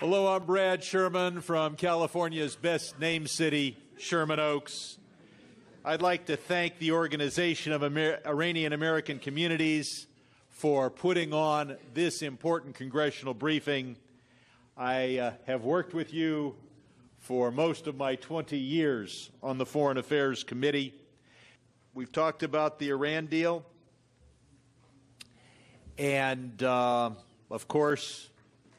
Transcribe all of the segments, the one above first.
Hello, I'm Brad Sherman from California's best named city, Sherman Oaks. I'd like to thank the Organization of Iranian American Communities for putting on this important congressional briefing. I have worked with you for most of my 20 years on the Foreign Affairs Committee. We've talked about the Iran deal, and of course,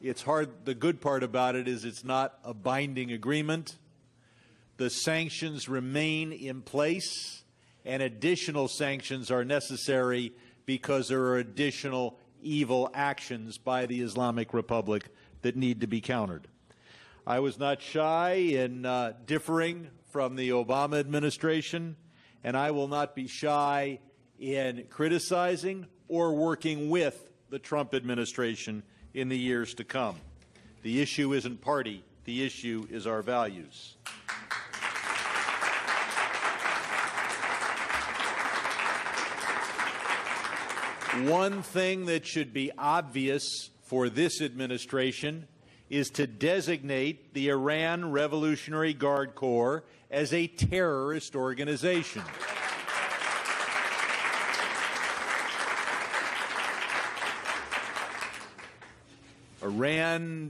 it's hard. The good part about it is it's not a binding agreement. The sanctions remain in place, and additional sanctions are necessary because there are additional evil actions by the Islamic Republic that need to be countered. I was not shy in differing from the Obama administration, and I will not be shy in criticizing or working with the Trump administration in the years to come. The issue isn't party. The issue is our values. One thing that should be obvious for this administration is to designate the Iran Revolutionary Guard Corps as a terrorist organization.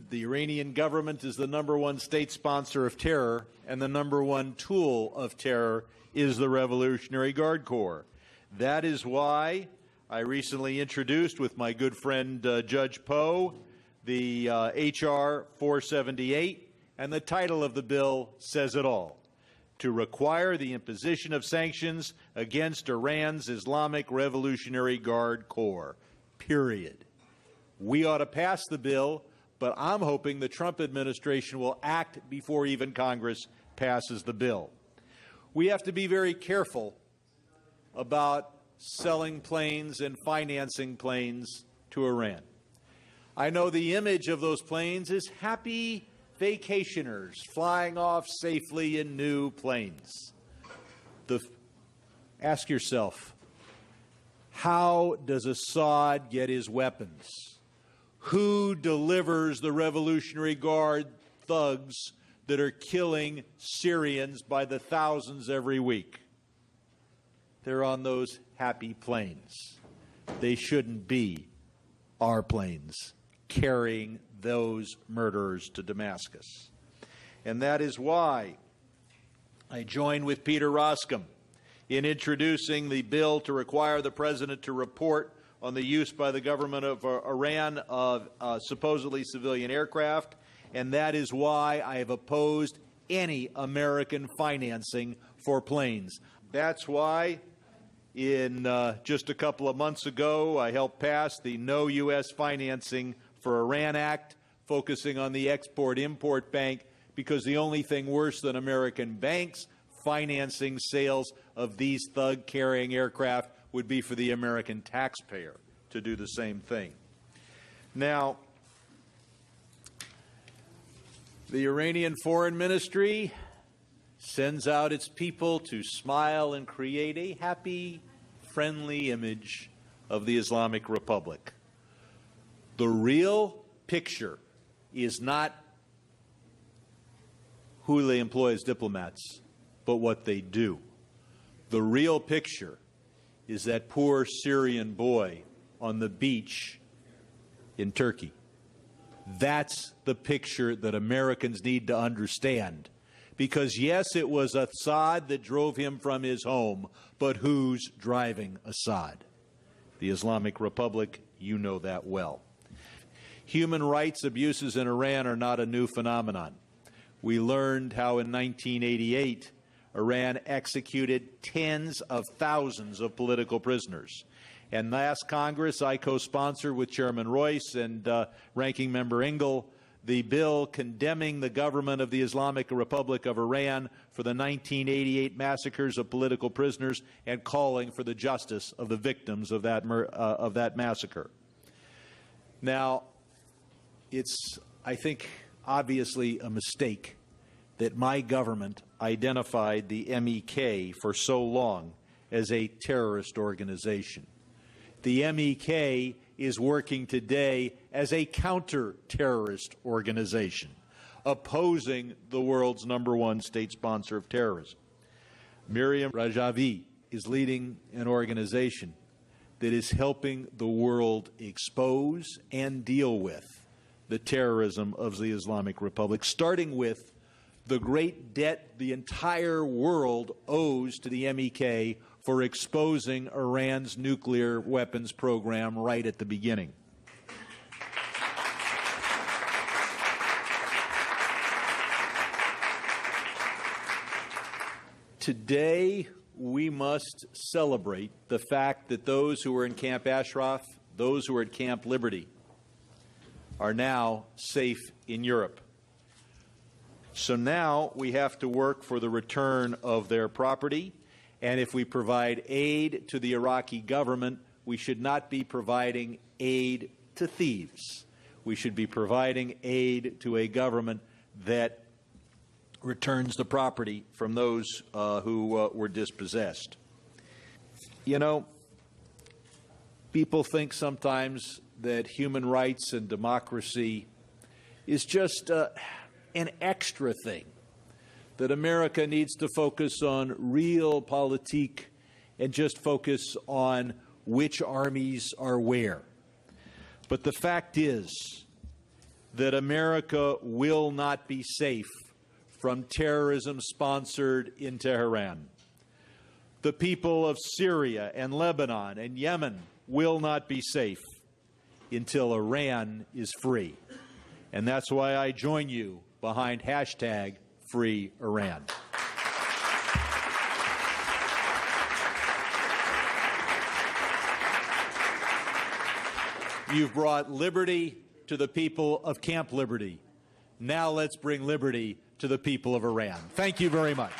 The Iranian government is the #1 state sponsor of terror, and the #1 tool of terror is the Revolutionary Guard Corps. That is why I recently introduced, with my good friend Judge Poe, the H.R. 478, and the title of the bill says it all: to require the imposition of sanctions against Iran's Islamic Revolutionary Guard Corps, period. We ought to pass the bill, but I'm hoping the Trump administration will act before even Congress passes the bill. We have to be very careful about selling planes and financing planes to Iran. I know the image of those planes is happy vacationers flying off safely in new planes. Ask yourself, how does Assad get his weapons? Who delivers the Revolutionary Guard thugs that are killing Syrians by the thousands every week? They're on those happy planes. They shouldn't be our planes carrying those murderers to Damascus. And that is why I joined with Peter Roskam in introducing the bill to require the President to report on the use by the government of Iran of supposedly civilian aircraft, and that is why I have opposed any American financing for planes. That's why in just a couple of months ago, I helped pass the No U.S. Financing for Iran Act, focusing on the Export-Import Bank, because the only thing worse than American banks financing sales of these thug-carrying aircraft would be for the American taxpayer to do the same thing. Now, the Iranian Foreign Ministry sends out its people to smile and create a happy, friendly image of the Islamic Republic. The real picture is not who they employ as diplomats, but what they do. The real picture is that poor Syrian boy on the beach in Turkey. That's the picture that Americans need to understand. Because, yes, it was Assad that drove him from his home, but who's driving Assad? The Islamic Republic, you know that well. Human rights abuses in Iran are not a new phenomenon. We learned how in 1988, Iran executed tens of thousands of political prisoners. And last Congress, I co-sponsored with Chairman Royce and Ranking Member Engel the bill condemning the government of the Islamic Republic of Iran for the 1988 massacres of political prisoners and calling for the justice of the victims of that massacre. Now, it's, I think, obviously a mistake that my government identified the MEK for so long as a terrorist organization. The MEK is working today as a counter-terrorist organization, opposing the world's #1 state sponsor of terrorism. Miriam Rajavi is leading an organization that is helping the world expose and deal with the terrorism of the Islamic Republic, starting with the great debt the entire world owes to the MEK for exposing Iran's nuclear weapons program right at the beginning. Today, we must celebrate the fact that those who were in Camp Ashraf, those who were at Camp Liberty, are now safe in Europe. So now we have to work for the return of their property, and if we provide aid to the Iraqi government, we should not be providing aid to thieves. We should be providing aid to a government that returns the property from those who were dispossessed. You know, people think sometimes that human rights and democracy is just an extra thing, that America needs to focus on realpolitik and just focus on which armies are where. But the fact is that America will not be safe from terrorism sponsored in Tehran. The people of Syria and Lebanon and Yemen will not be safe until Iran is free. And that's why I join you behind #FreeIran. You've brought liberty to the people of Camp Liberty. Now let's bring liberty to the people of Iran. Thank you very much.